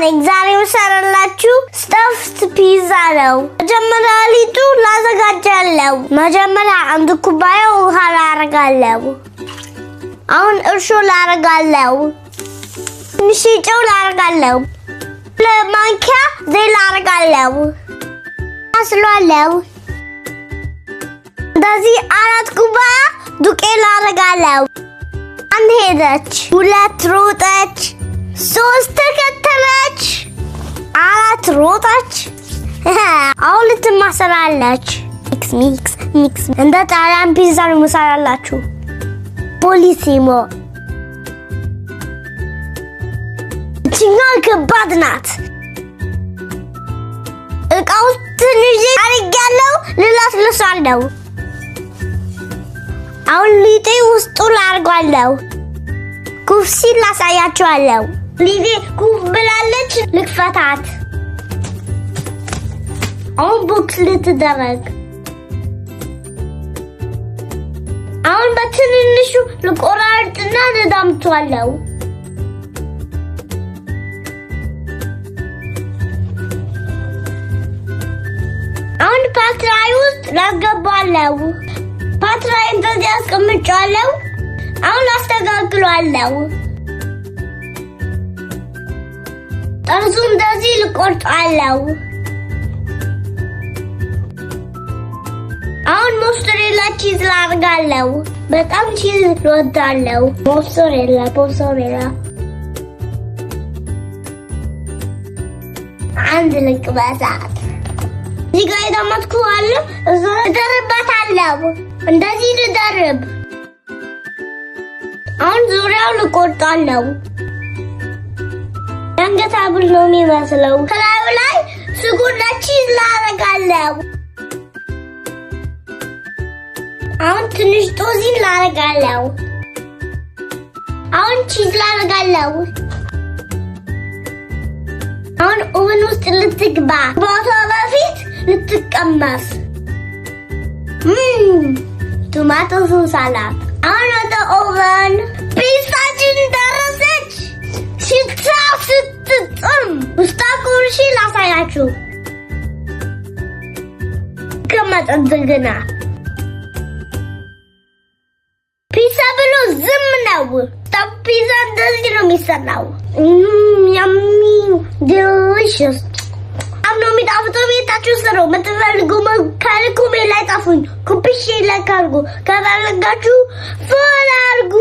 ነኝ። ዛሬ የምሰራላችሁ ስተፍድ ፒዛ ነው። መጀመሪያ ሊጡ ላዘጋጃለሁ። መጀመሪያ አንድ ኩባያ ውሃ ላረጋለሁ። አሁን እርሾ ላረጋለሁ። ትንሽ ጨው ላረጋለሁ። ለማንኪያ ዘይት ላረጋለሁ። አስሏለሁ። እንደዚህ 4 ኩባያ ዱቄት ላረጋለሁ። አንድ ሄደች፣ 2 ሮጠች፣ 3 ተከተለች፣ 4 ሮጠች። አሁን ልትማሰላለች። ሚክስ እንደ ጣሊያን ፒዛ ነው የምሰራላችሁ። ፖሊሲሞ እችኛዋ ከባድ ናት። እቃው ትንሽ አድርጌያለሁ። ልለስልሳለሁ። አሁን ሊጤ ውስጡ ላርጓለሁ። ኩፍ ሲል ላሳያችኋለሁ። ሊጤ ኩፍ ብላለች። ልክፈታት። አሁን ቦክስ ልትደረግ። አሁን በትንንሹ ልቆራርጥና ልዳምቷለሁ። አሁን ፓትራይ ውስጥ ላገባለሁ። ፓትራይ እንደዚህ አስቀምጫለሁ። አሁን አስተካክሏለሁ። ጠርዙ እንደዚህ ልቆርጣለሁ። አሁን ሞzzarella ቺዝ ላርጋለሁ። በጣም ቺዝ እወዳለሁ። ሞzzarella አንድ ልቅበሳት። እዚህ ጋር የዳመጥኩ አለ። እዛ እደርበታለሁ። እንደዚህ ልደርብ። አሁን ዙሪያው ልቆርጣለሁ። የአንገት ሐብል ነው የሚመስለው። ከላዩ ላይ ስጎና ቺዝ ላረጋለሁ። አሁን ትንሽ ጦዚን ላረጋለሁ። አሁን ቺዝ ላረጋለሁ። አሁን ኦቨን ውስጥ ልትግባ። ቦታው በፊት ልትቀመስ። ቶማቶ ሶስ አላት። አሁን ወደ ኦቨን። ፒዛችን ደረሰች። ሽታ ስትጥም ውስጣ ቁርሺ ላሳያችሁ። ከመጠንትግና ፒዛ ብሎ ዝም ነው። ፒዛ እንደዚህ ነው የሚሰራው። ያሚ ዲሊሽስ አሁን ነው የሚጣፍጠው። ቤታችሁ ስሩ። የምትፈልጉ ከልኩሜ ላይ ጣፉኝ። ኩብሼ ላይ ካርጉ። ከፈለጋችሁ ፎሎ አርጉ።